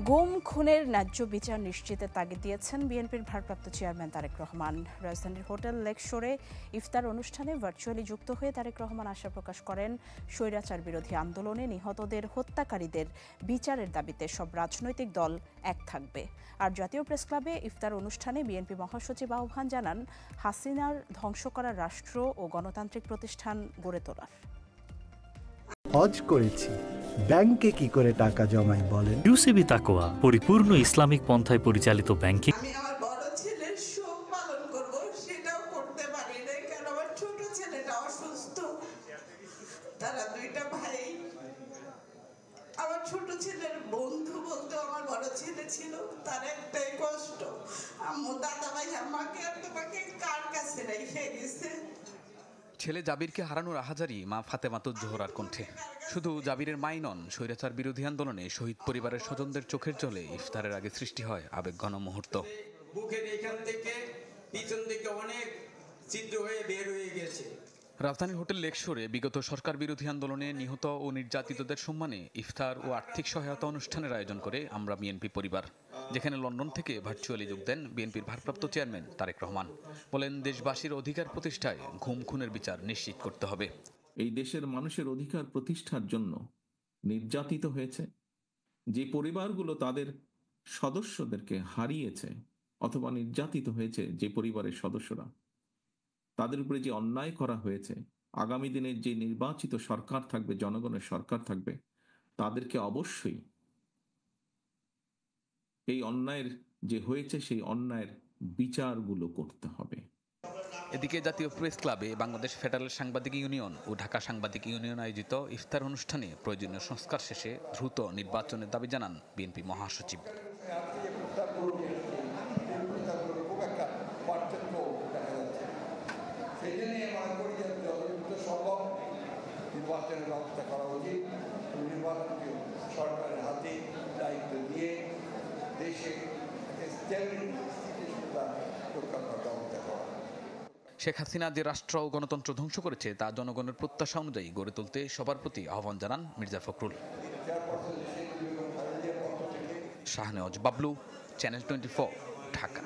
গুম খুনের ন্যায্য বিচার নিশ্চিতের তাগিদ দিয়েছেন বিএনপির ভারপ্রাপ্ত চেয়ারম্যান তারেক রহমান। রাজধানীর হোটেল লেকশোরে ইফতার অনুষ্ঠানে ভার্চুয়ালি যুক্ত হয়ে তারেক রহমান আশা প্রকাশ করেন, স্বৈরাচার বিরোধী আন্দোলনে নিহতদের হত্যাকারীদের বিচারের দাবিতে সব রাজনৈতিক দল এক থাকবে। আর জাতীয় প্রেস ক্লাবে ইফতার অনুষ্ঠানে বিএনপি মহাসচিব আহ্বান জানান হাসিনার ধ্বংস করা রাষ্ট্র ও গণতান্ত্রিক প্রতিষ্ঠান গড়ে তোলার। হজ করেছি, ব্যাংকে কি করে টাকা জমাই বলেন? ইউসিবি তাকওয়া, পরিপূর্ণ ইসলামিক পন্থায় পরিচালিত ব্যাংকিং। আমি আমার বড় ছেলের শোক পালন করব, সেটাও করতে পারি না, কারণ আমার ছোট ছেলেটা অসুস্থ। তারা দুইটা ভাই, আমার ছোট ছেলের বন্ধু বলতে আমার বড় ছেলে ছিল, তার একটাই কষ্ট, আম্মু দাদা ভাই আমাকে আর তোমাকে কার কাছে রেখে গেছে। ছেলে জাবিরকে হারানোর আহাজারি মা ফাতেমাতুজ জোহরার কণ্ঠে। শুধু জাবিরের মাই নন, স্বৈরাচার বিরোধী আন্দোলনে শহীদ পরিবারের স্বজনদের চোখের জলে ইফতারের আগে সৃষ্টি হয় আবেগঘন মুহূর্ত। বুকের এখান থেকে পিছন দিকে অনেক ছিদ্র হয়ে বের হয়ে গেছে। রাজধানীর হোটেল লেকশোরে বিগত সরকার বিরোধী আন্দোলনে নিহত ও নির্যাতিতদের সম্মানে ইফতার ও আর্থিক সহায়তা অনুষ্ঠানের আয়োজন করে আমরা বিএনপি পরিবার, যেখানে লন্ডন থেকে ভার্চুয়ালি যোগ দেন বিএনপির ভারপ্রাপ্ত চেয়ারম্যান তারেক রহমান। বলেন, দেশবাসীর অধিকার প্রতিষ্ঠায় গুম খুনের বিচার নিশ্চিত করতে হবে। এই দেশের মানুষের অধিকার প্রতিষ্ঠার জন্য নির্যাতিত হয়েছে যে পরিবারগুলো তাদের সদস্যদেরকে হারিয়েছে অথবা নির্যাতিত হয়েছে যে পরিবারের সদস্যরা, তাদের উপরে যে অন্যায় করা হয়েছে, আগামী দিনের যে নির্বাচিত সরকার থাকবে, জনগণের সরকার থাকবে, তাদেরকে অবশ্যই এই অন্যায়ের যে হয়েছে সেই অন্যায়ের বিচারগুলো করতে হবে। এদিকে জাতীয় প্রেস ক্লাবে বাংলাদেশ ফেডারেল সাংবাদিক ইউনিয়ন ও ঢাকা সাংবাদিক ইউনিয়ন আয়োজিত ইফতার অনুষ্ঠানে প্রয়োজনীয় সংস্কার শেষে দ্রুত নির্বাচনের দাবি জানান বিএনপি মহাসচিব। নির্বাচনের ব্যবস্থা করা উচিত, নির্বাচনকে সরকারের হাতে দায়িত্ব দিয়ে দেশে স্থিতিশীলতা রক্ষা করার ব্যবস্থা করা। শেখ হাসিনা যে রাষ্ট্র ও গণতন্ত্র ধ্বংস করেছে তা জনগণের প্রত্যাশা অনুযায়ী গড়ে তুলতে সবার প্রতি আহ্বান জানান মির্জা ফখরুল। শাহনেওয়াজ বাবলু, চ্যানেল 24, ঢাকা।